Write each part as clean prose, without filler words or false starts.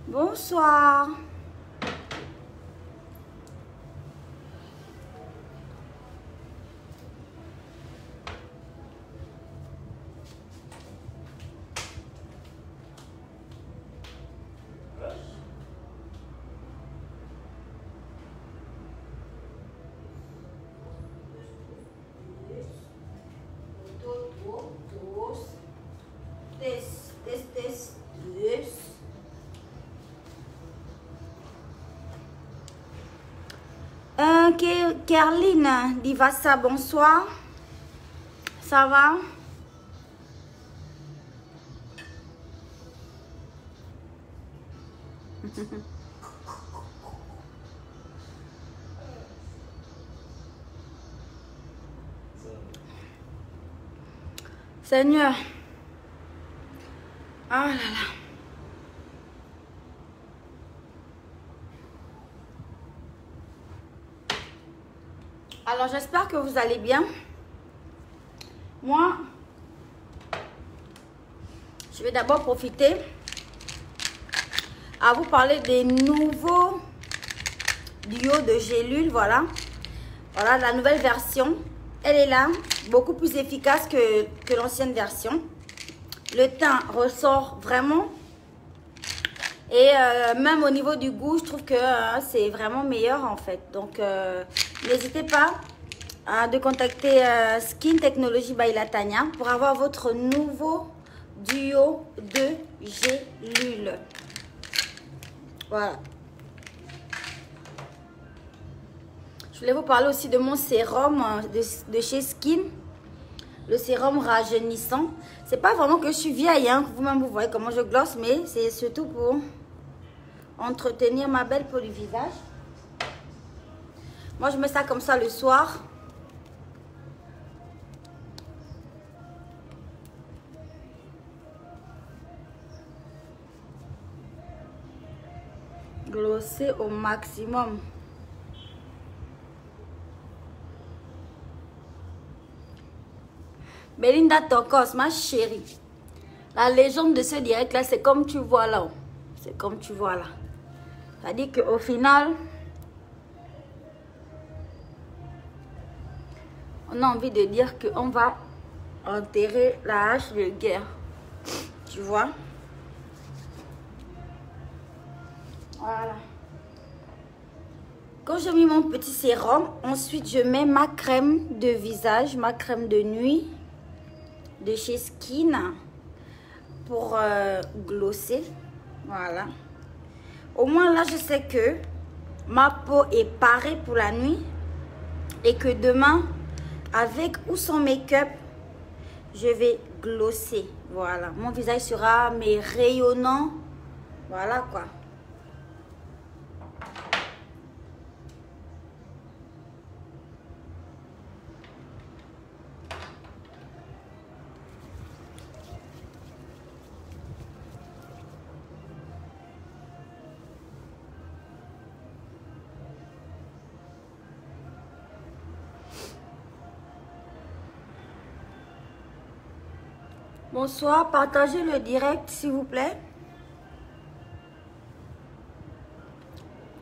Bonsoir. Kerline Divassa, bonsoir. Ça va? Seigneur. Ah là là. Alors, j'espère que vous allez bien. Moi, je vais d'abord profiter à vous parler des nouveaux duos de gélules. Voilà. Voilà la nouvelle version. Elle est là, beaucoup plus efficace que l'ancienne version. Le teint ressort vraiment. Et même au niveau du goût, je trouve que c'est vraiment meilleur en fait. Donc, n'hésitez pas de contacter Skin Technology by Latanya pour avoir votre nouveau duo de gélules. Voilà. Je voulais vous parler aussi de mon sérum de chez Skin. Le sérum rajeunissant. C'est pas vraiment que je suis vieille, hein. Vous-même vous voyez comment je glosse, mais c'est surtout pour entretenir ma belle peau du visage. Moi, je mets ça comme ça le soir. Glosser au maximum. Belinda Tokos, ma chérie. La légende de ce direct là, c'est comme tu vois là. C'est comme tu vois là. C'est-à-dire qu'au final, on a envie de dire qu'on va enterrer la hache de guerre. Tu vois? Voilà. Quand j'ai mis mon petit sérum, ensuite je mets ma crème de visage, ma crème de nuit de chez Skin pour glosser. Voilà. Au moins là, je sais que ma peau est parée pour la nuit et que demain, avec ou sans make-up, je vais glosser. Voilà. Mon visage sera mais rayonnant. Voilà quoi. Bonsoir, partagez le direct s'il vous plaît.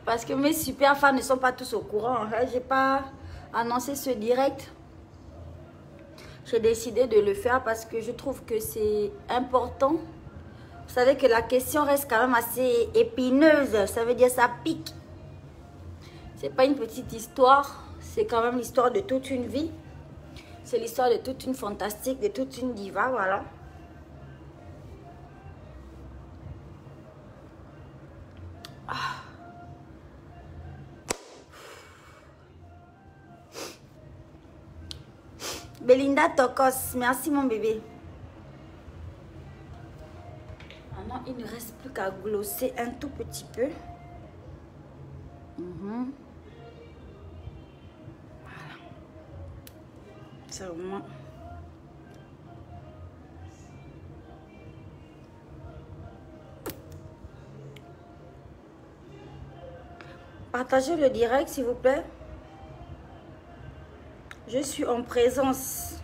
Parce que mes super fans ne sont pas tous au courant. Je n'ai pas annoncé ce direct. J'ai décidé de le faire parce que je trouve que c'est important. Vous savez que la question reste quand même assez épineuse. Ça veut dire ça pique. C'est pas une petite histoire. C'est quand même l'histoire de toute une vie. C'est l'histoire de toute une fantastique, de toute une diva, voilà. Belinda Tokos, merci mon bébé. Maintenant, il ne reste plus qu'à glosser un tout petit peu. Voilà. C'est au moins. Partagez le direct s'il vous plaît. Je suis en présence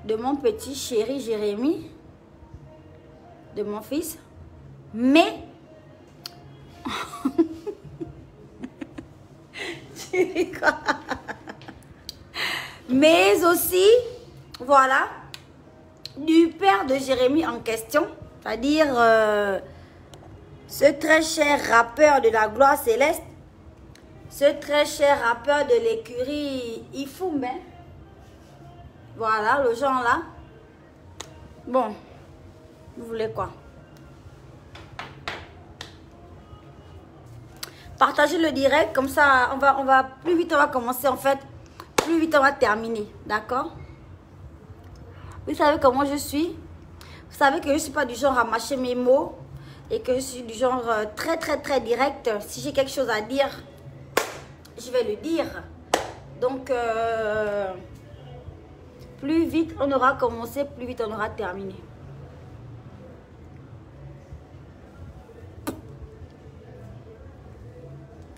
de mon petit chéri Jérémy, de mon fils, mais Mais aussi, voilà, du père de Jérémy en question, c'est-à-dire ce très cher rappeur de la gloire céleste, ce très cher rappeur de l'écurie Ifoumbe. Voilà, le genre là. Bon, vous voulez quoi? Partagez le direct, comme ça, on va plus vite on va commencer en fait, plus vite on va terminer, d'accord? Vous savez comment je suis? Vous savez que je ne suis pas du genre à mâcher mes mots et que je suis du genre très direct. Si j'ai quelque chose à dire, je vais le dire. Donc, plus vite on aura commencé, plus vite on aura terminé.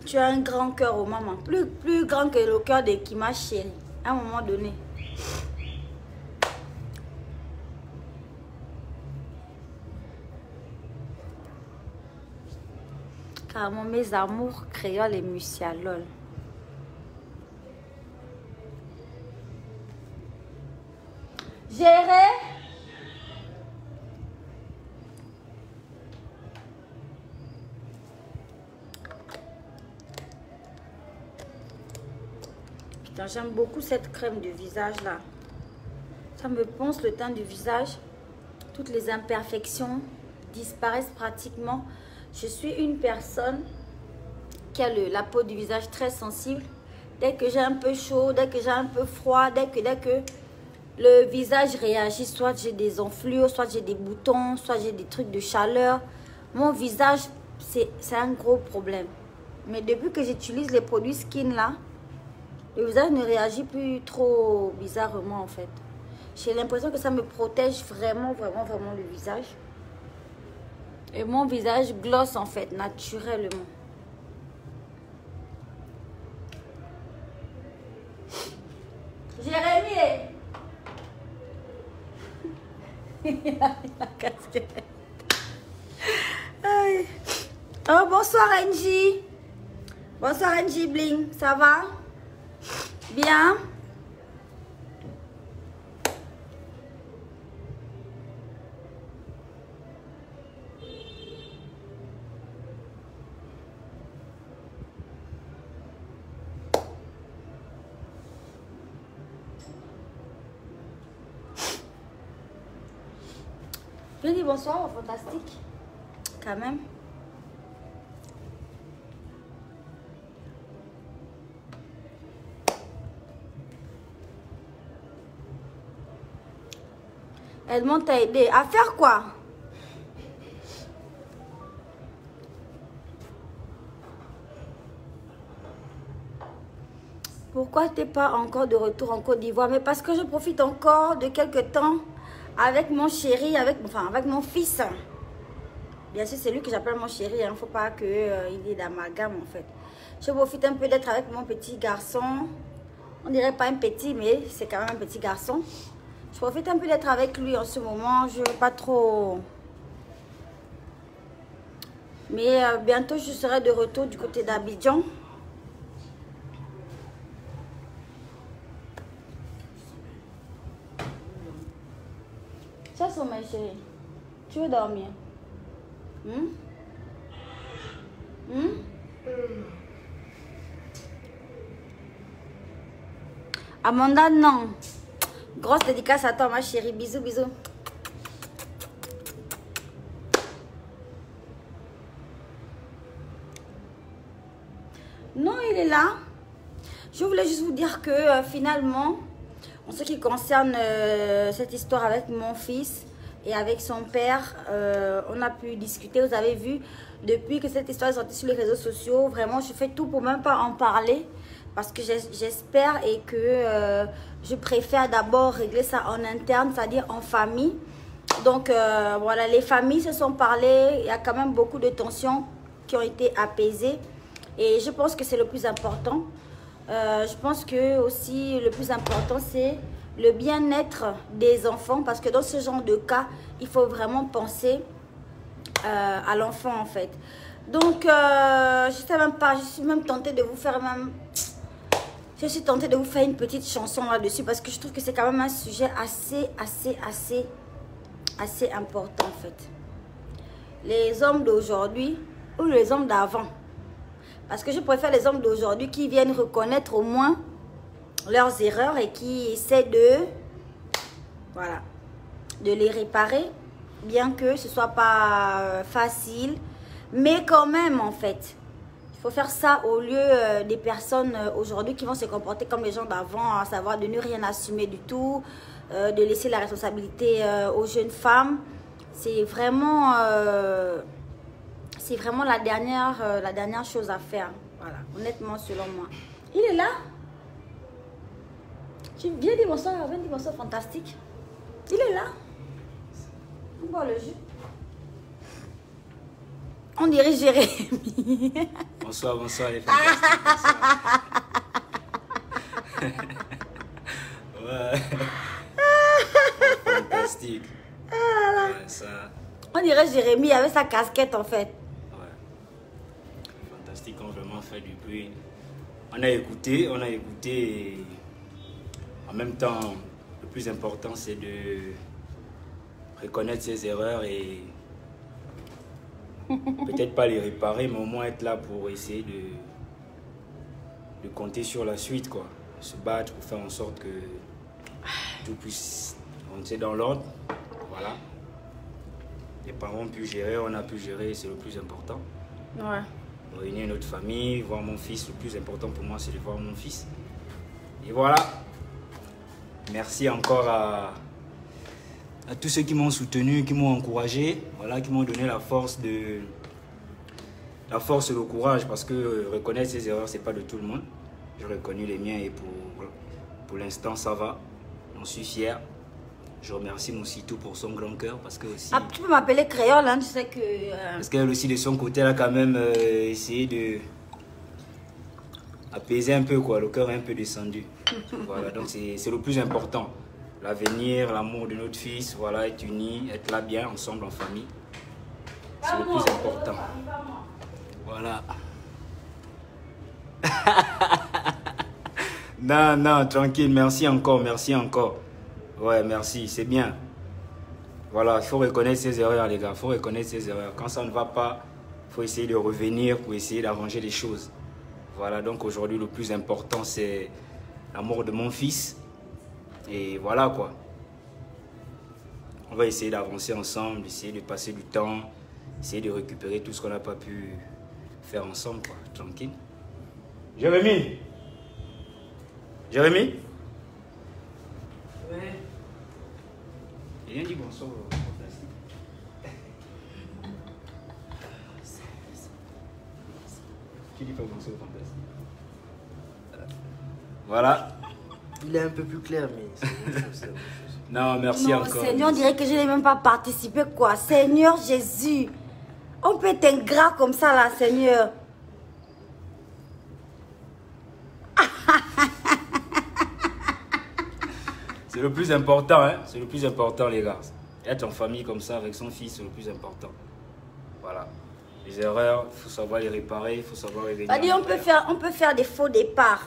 Tu as un grand cœur au maman. Plus grand que le cœur de Kima chérie. À un moment donné. Carrément mes amours créoles et musialol. Géré. Putain, j'aime beaucoup cette crème de visage là. Ça me ponce le teint du visage. Toutes les imperfections disparaissent pratiquement. Je suis une personne qui a la peau du visage très sensible. Dès que j'ai un peu chaud, dès que j'ai un peu froid, dès que le visage réagit, soit j'ai des enflures, soit j'ai des boutons, soit j'ai des trucs de chaleur. Mon visage, c'est un gros problème. Mais depuis que j'utilise les produits skin là, le visage ne réagit plus trop bizarrement en fait. J'ai l'impression que ça me protège vraiment le visage. Et mon visage gloss en fait, naturellement. Jérémy. Il a la casquette. Oh, bonsoir Angie. Bonsoir Angie Bling. Ça va? Bien? Je dis bonsoir, fantastique. Quand même. Edmond t'a aidé. À faire quoi? Pourquoi t'es pas encore de retour en Côte d'Ivoire? Mais parce que je profite encore de quelques temps avec mon chéri, avec mon fils. Bien sûr, c'est lui que j'appelle mon chéri. Il ne faut pas qu'il ait d'amalgame en fait. Je profite un peu d'être avec mon petit garçon. On dirait pas un petit, mais c'est quand même un petit garçon. Je profite un peu d'être avec lui en ce moment. Je ne veux pas trop... Mais bientôt, je serai de retour du côté d'Abidjan. Ça, c'est ma chérie. Tu veux dormir? Amanda, non. Grosse dédicace à toi, ma chérie. Bisous, bisous. Non, il est là. Je voulais juste vous dire que finalement, en ce qui concerne cette histoire avec mon fils et avec son père, on a pu discuter. Vous avez vu, depuis que cette histoire est sortie sur les réseaux sociaux, vraiment, je fais tout pour même pas en parler. Parce que j'espère et que je préfère d'abord régler ça en interne, c'est-à-dire en famille. Donc voilà, les familles se sont parlé. Il y a quand même beaucoup de tensions qui ont été apaisées. Et je pense que c'est le plus important. Je pense que aussi le plus important, c'est le bien-être des enfants. Parce que dans ce genre de cas, il faut vraiment penser à l'enfant en fait. Donc, je sais même pas, je suis même tentée de vous faire même je suis tentée de vous faire une petite chanson là-dessus parce que je trouve que c'est quand même un sujet assez important en fait. Les hommes d'aujourd'hui ou les hommes d'avant. Parce que je préfère les hommes d'aujourd'hui qui viennent reconnaître au moins leurs erreurs et qui essaient de, voilà, de les réparer. Bien que ce ne soit pas facile. Mais quand même en fait. Il faut faire ça au lieu des personnes aujourd'hui qui vont se comporter comme les gens d'avant. À savoir de ne rien assumer du tout. De laisser la responsabilité aux jeunes femmes. C'est vraiment la dernière chose à faire. Voilà, honnêtement, selon moi. Il est là. Viens dire bonsoir, fantastique. Il est là. On boit le jus. On dirait Jérémy. Bonsoir, les fantastiques. Ouais. Fantastique. Ouais, ça. On dirait Jérémy avec sa casquette en fait. Ouais. Fantastique, ont vraiment fait du bruit. On a écouté. Et en même temps, le plus important, c'est de reconnaître ses erreurs et peut-être pas les réparer, mais au moins être là pour essayer de compter sur la suite, quoi. Se battre pour faire en sorte que tout puisse rentrer dans l'ordre. Voilà. Les parents ont pu gérer, on a pu gérer, c'est le plus important. Ouais. Réunir notre famille, voir mon fils, le plus important pour moi, c'est de voir mon fils. Et voilà. Merci encore à tous ceux qui m'ont soutenu, qui m'ont encouragé, voilà, qui m'ont donné la force et le courage, parce que reconnaître ses erreurs, c'est pas de tout le monde. J'ai reconnu les miens et pour l'instant, ça va. J'en suis fier. Je remercie mon Sitou pour son grand cœur, parce que aussi... Ah, tu peux m'appeler créole, hein, tu sais que... Parce qu'elle aussi, de son côté, elle a quand même essayé de apaiser un peu, quoi. Le cœur est un peu descendu. Voilà, donc c'est le plus important. L'avenir, l'amour de notre fils, voilà, être unis, être là bien, ensemble, en famille. C'est le plus important. Voilà. Non, tranquille, merci encore. Ouais, merci, c'est bien. Voilà, il faut reconnaître ses erreurs, les gars, il faut reconnaître ses erreurs. Quand ça ne va pas, il faut essayer de revenir pour essayer d'arranger les choses. Voilà, donc aujourd'hui, le plus important, c'est l'amour de mon fils. Et voilà, quoi. On va essayer d'avancer ensemble, essayer de passer du temps, essayer de récupérer tout ce qu'on n'a pas pu faire ensemble, quoi. Tranquille. Jérémy? Ouais. Il vient dire bonsoir, fantastique. Tu dis pas bonsoir, fantastique. Voilà. Il est un peu plus clair, mais c'est autre chose. Non, merci non, encore. Seigneur, on dirait que je n'ai même pas participé, quoi. Seigneur Jésus, on peut être ingrat comme ça, là, Seigneur. C'est le plus important, hein. C'est le plus important, les gars. Être en famille comme ça, avec son fils, c'est le plus important. Voilà. Les erreurs, il faut savoir les réparer, il faut savoir les réparer. On peut faire des faux départs.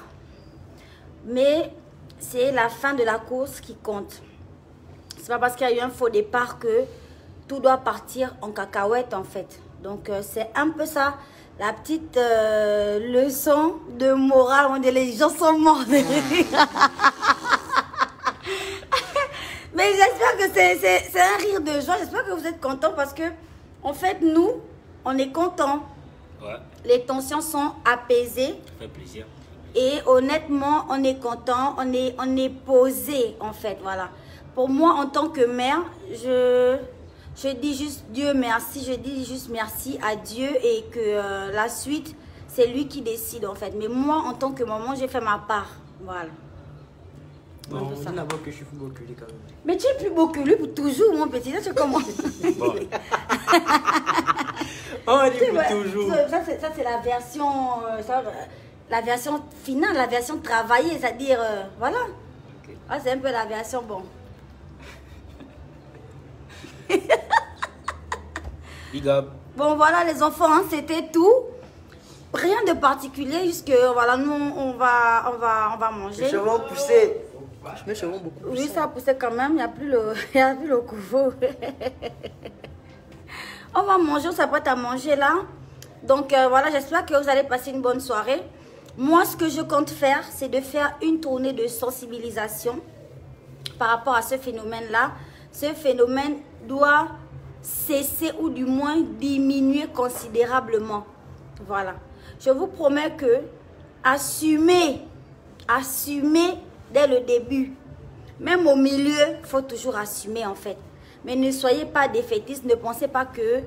Mais c'est la fin de la course qui compte. C'est pas parce qu'il y a eu un faux départ que tout doit partir en cacahuète, en fait. Donc, c'est un peu ça, la petite leçon de morale. On dit les gens sont morts de rire. Mais j'espère que c'est un rire de joie. J'espère que vous êtes contents parce que, en fait, nous, on est contents. Ouais. Les tensions sont apaisées. Ça fait plaisir. Et honnêtement, on est content, on est posé, en fait, voilà. Pour moi, en tant que mère, je dis juste Dieu merci, je dis juste merci à Dieu et que la suite, c'est lui qui décide, en fait. Mais moi, en tant que maman, j'ai fait ma part, voilà. Bon, on dit d'abord que je suis plus beau que lui quand même. Mais tu es plus beau que lui pour toujours, mon petit, ça c'est comment? Bon. On dit pour toujours. Ça, c'est la version... la version finale, la version travaillée, c'est-à-dire, voilà. Okay. Ah, c'est un peu la version, bon. Big up. Bon, voilà les enfants, hein, c'était tout Rien de particulier, juste que voilà, nous on va manger. Les cheveux ont poussé. Mes cheveux ont beaucoup poussé. Oui, ça a poussé quand même, il n'y a plus le couvreau. On va manger, on s'apprête à manger là. Donc voilà, j'espère que vous allez passer une bonne soirée. Moi, ce que je compte faire, c'est de faire une tournée de sensibilisation par rapport à ce phénomène-là. Ce phénomène doit cesser ou du moins diminuer considérablement. Voilà. Je vous promets que assumer dès le début, même au milieu, il faut toujours assumer en fait. Mais ne soyez pas défaitistes, ne pensez pas que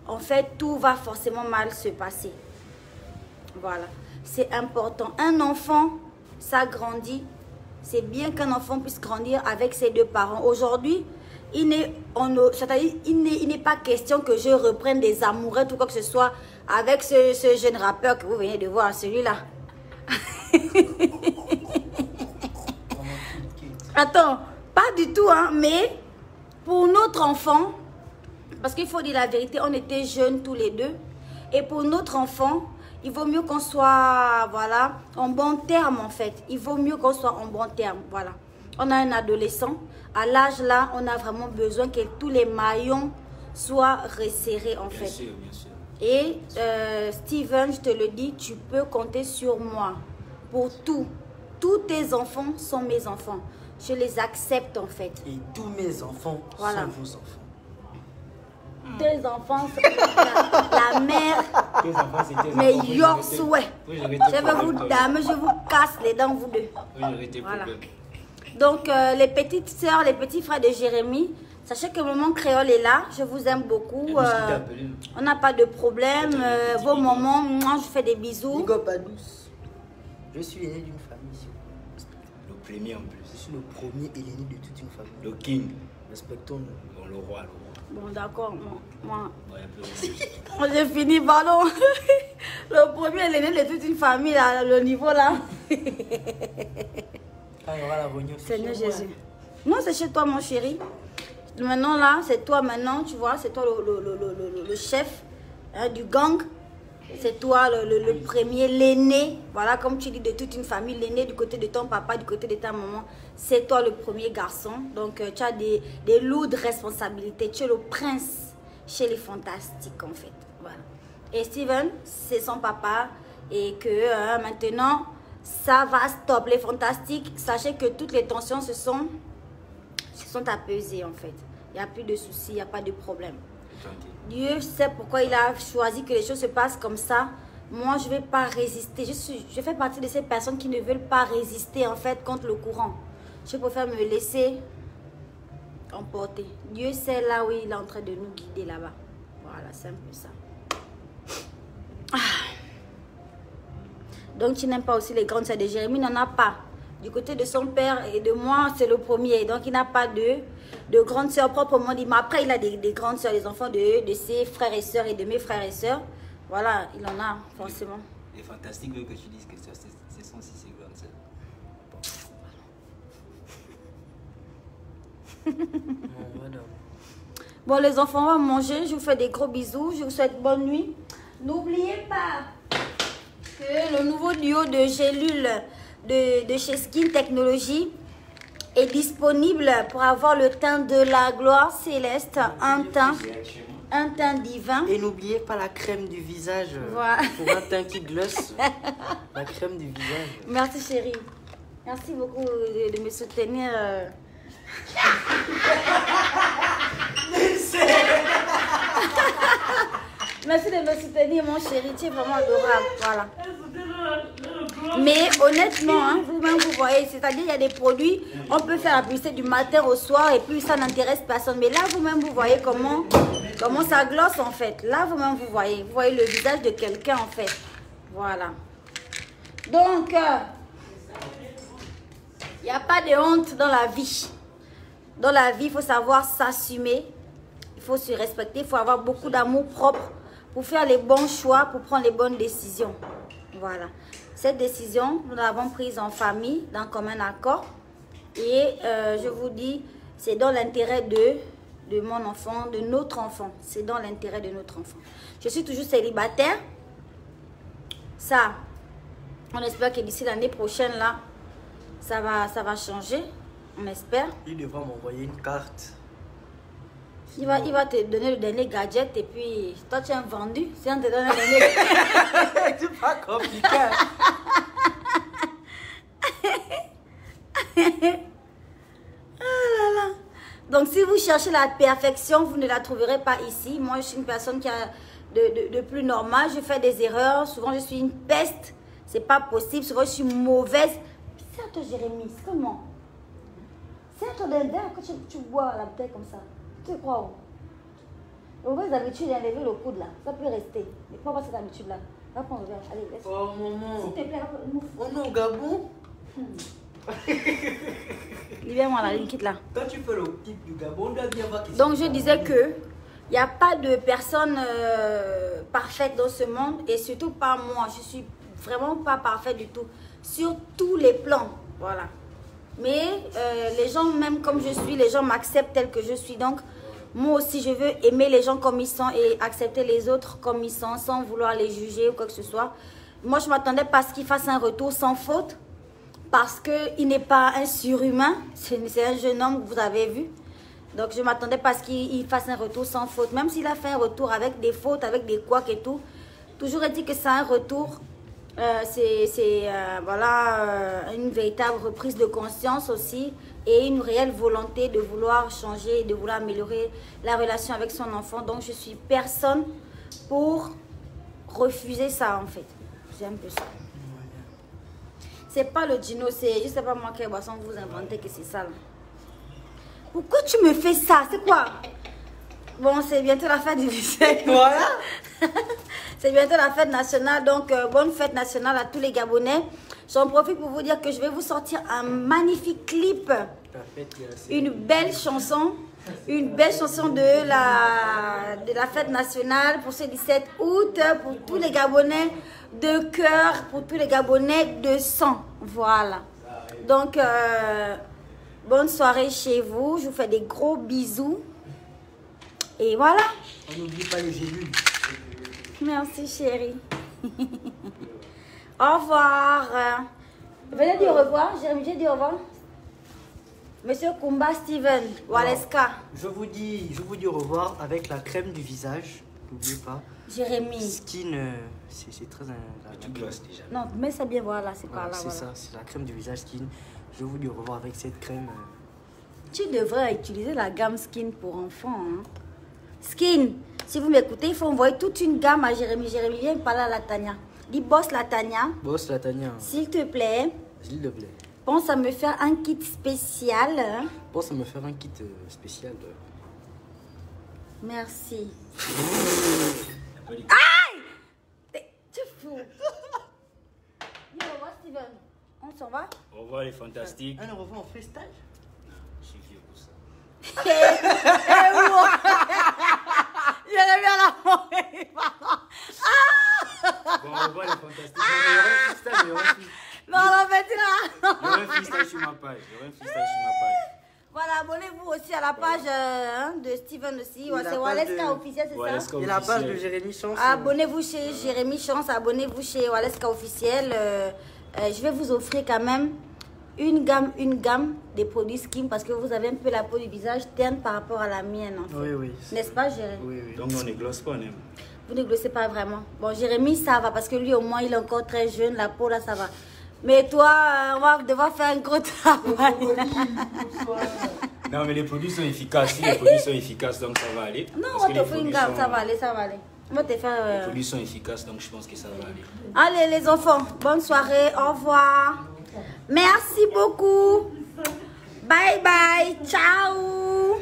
en fait tout va forcément mal se passer. Voilà. C'est important. Un enfant, ça grandit. C'est bien qu'un enfant puisse grandir avec ses deux parents. Aujourd'hui, il n'est pas question que je reprenne des amourettes ou quoi que ce soit avec ce jeune rappeur que vous venez de voir, celui-là. Attends, pas du tout, hein, mais pour notre enfant, parce qu'il faut dire la vérité, on était jeunes tous les deux, et pour notre enfant, il vaut mieux qu'on soit, voilà, en bon terme en fait. Il vaut mieux qu'on soit en bon terme, voilà. On a un adolescent, à l'âge là, on a vraiment besoin que tous les maillons soient resserrés en fait. Bien sûr, bien sûr. Et Steven, je te le dis, tu peux compter sur moi pour tout. Tous tes enfants sont mes enfants. Je les accepte en fait. Et tous mes enfants voilà. sont vos enfants. Tes enfants, la mère, mais your souhait. Je vais vous damer, je vous casse les dents, vous deux. Voilà. Donc, les petites sœurs, les petits frères de Jérémy, sachez que maman créole est là. Je vous aime beaucoup. On n'a pas de problème. Vos moments, moi, je fais des bisous. Nigo pas douce. Je suis l'aîné d'une famille. Le premier en plus. Je suis le premier et l'aîné de toute une famille. Le king. Respectons-nous. Bon, le roi. Bon, d'accord. Moi, j'ai fini, pardon. Le premier, l'aîné de toute une famille, là, le niveau là. Ah, il y aura la réunion. Seigneur Jésus. Non, c'est chez toi, mon chéri. Maintenant, là, c'est toi maintenant, tu vois, c'est toi le chef hein, du gang. C'est toi le premier, l'aîné. Voilà, comme tu dis, de toute une famille, l'aîné du côté de ton papa, du côté de ta maman. C'est toi le premier garçon. Donc, tu as des lourdes responsabilités. Tu es le prince chez les fantastiques, en fait. Voilà. Et Steven, c'est son papa. Et que maintenant, ça va stop. Les fantastiques, sachez que toutes les tensions se sont apaisées, en fait. Il n'y a plus de soucis, il n'y a pas de problème. Dieu sait pourquoi il a choisi que les choses se passent comme ça. Moi, je ne vais pas résister. Je fais partie de ces personnes qui ne veulent pas résister, en fait, contre le courant. Je préfère me laisser emporter. Dieu sait là où il est en train de nous guider là-bas. Voilà, c'est un peu ça. Donc, tu n'aimes pas aussi les grandes sœurs de Jérémy? Il n'en a pas. Du côté de son père et de moi, c'est le premier. Donc, il n'a pas de grandes sœurs proprement dit. Mais après, il a des grandes sœurs, les enfants de ses frères et sœurs et de mes frères et sœurs. Voilà, il en a forcément. Les fantastiques veulent que tu dises que ce sont aussi ses grandes sœurs. Bon, les enfants, on va manger. Je vous fais des gros bisous. Je vous souhaite bonne nuit. N'oubliez pas que le nouveau duo de gélules de chez Skin Technology est disponible pour avoir le teint de la gloire céleste, un teint divin. Et n'oubliez pas la crème du visage. Voilà. Pour un teint qui glosse. La crème du visage. Merci chérie. Merci beaucoup de me soutenir. Merci de me soutenir, mon chéri. Tu es vraiment adorable. Voilà. Mais honnêtement, hein, vous-même, vous voyez, c'est-à-dire il y a des produits, on peut faire la publicité du matin au soir et puis ça n'intéresse personne. Mais là, vous-même, vous voyez comment ça glosse en fait. Là, vous-même, vous voyez le visage de quelqu'un en fait. Voilà. Donc, il n'y a pas de honte dans la vie. Dans la vie, il faut savoir s'assumer. Il faut se respecter. Il faut avoir beaucoup d'amour propre pour faire les bons choix, pour prendre les bonnes décisions. Voilà. Cette décision, nous l'avons prise en famille, dans commun accord. Et je vous dis, c'est dans l'intérêt de mon enfant, de notre enfant. C'est dans l'intérêt de notre enfant. Je suis toujours célibataire. Ça, on espère que d'ici l'année prochaine, là, ça va changer. On espère. Il devra m'envoyer une carte. Il va te donner le dernier gadget et puis toi tu es un vendu. Si on te donne le dernier C'est pas compliqué. Ah là là. Donc si vous cherchez la perfection, vous ne la trouverez pas ici. Moi je suis une personne qui a de plus normal. Je fais des erreurs. Souvent je suis une peste. C'est pas possible. Souvent je suis mauvaise. C'est à toi Jérémy. C'est comment? C'est à toi d'indien quand tu bois la bouteille comme ça. Tu crois où? Mauvaise habitude d'enlever le coude là. Ça peut rester. Mais pas avoir cette habitude là. Va prendre le verre. Allez, laisse. Oh maman. S'il te plaît, move. On est au Gabon. Libère-moi la ligne, quitte là. Quand tu fais le type du Gabon, on doit bien voir qui. Donc je disais que il n'y a pas de personne parfaite dans ce monde et surtout pas moi. Je suis vraiment pas parfaite du tout. Sur tous les plans. Voilà. Mais les gens, même comme je suis, les gens m'acceptent tel que je suis. Donc, moi aussi, je veux aimer les gens comme ils sont et accepter les autres comme ils sont, sans vouloir les juger ou quoi que ce soit. Moi, je m'attendais pas à ce qu'il fasse un retour sans faute, parce qu'il n'est pas un surhumain. C'est un jeune homme que vous avez vu. Donc, je m'attendais pas à ce qu'il fasse un retour sans faute. Même s'il a fait un retour avec des fautes, avec des couacs et tout, toujours est-il que c'est un retour. Voilà, une véritable reprise de conscience aussi et une réelle volonté de vouloir changer, de vouloir améliorer la relation avec son enfant. Donc je suis personne pour refuser ça en fait. C'est un peu ça. C'est pas le dino, c'est je sais pas moi quelle boisson vous inventez que c'est ça là. Pourquoi tu me fais ça? C'est quoi? Bon, c'est bientôt la fête du lycée. Voilà. C'est bientôt la fête nationale, donc bonne fête nationale à tous les Gabonais. J'en profite pour vous dire que je vais vous sortir un magnifique clip, une belle chanson de la fête nationale pour ce 17 août, pour tous les Gabonais de cœur, pour tous les Gabonais de sang. Voilà. Donc, bonne soirée chez vous. Je vous fais des gros bisous. Et voilà. On n'oublie pas les gélules. Merci chérie. Au revoir. Venez dire au revoir. Jérémy, j'ai dit au revoir. Monsieur Kumba Steven Waleska. Je vous dis au revoir avec la crème du visage. N'oubliez pas. Jérémy. Skin, c'est très... Tu glosses déjà. Non, mais c'est bien, voilà, c'est Voilà, par là. c'est Voilà. ça, c'est la crème du visage Skin. Je vous dis au revoir avec cette crème. Tu devrais utiliser la gamme Skin pour enfants. Hein. Skin, si vous m'écoutez, il faut envoyer toute une gamme à Jérémy. Jérémy, viens parler à la Tania. Dis, boss la Tania. Boss la Tania. S'il te plaît. S'il te plaît. Pense à me faire un kit spécial. Hein. Pense à me faire un kit spécial. Merci. Aïe! Tu es fou. Dis au revoir, Steven. On s'en va? Au revoir les fantastiques. Un au revoir en freestyle. Je suis vieux pour ça. Il a mis à la forêt. Bon, au revoir les fantastiques. Il y aura un freestyle, il y aura un freestyle. Non, non, mais tu là. Il y aura un freestyle sur ma page. Voilà, abonnez-vous aussi à la page de Steven aussi. Ouais, c'est Waleska officiel, c'est ça? Et la page de Jérémy Chance. Abonnez-vous chez Jérémy Chance, abonnez-vous chez Waleska officiel. Je vais vous offrir quand même une gamme des produits Skin parce que vous avez un peu la peau du visage terne par rapport à la mienne. En fait. Oui, oui. N'est-ce pas, Jérémy? Oui, oui. Donc on ne glosse pas, même. Vous ne glossez pas vraiment. Bon, Jérémy, ça va parce que lui, au moins, il est encore très jeune. La peau, là, ça va. Mais toi, on va devoir faire un gros travail. Non, mais les produits sont efficaces. Si les produits sont efficaces, donc ça va aller. Non, Parce on que va te faire une gamme, sont... ça va aller, ça va aller. On va te faire... Les produits sont efficaces, donc je pense que ça va aller. Allez, les enfants, bonne soirée, au revoir. Merci beaucoup. Bye bye, ciao.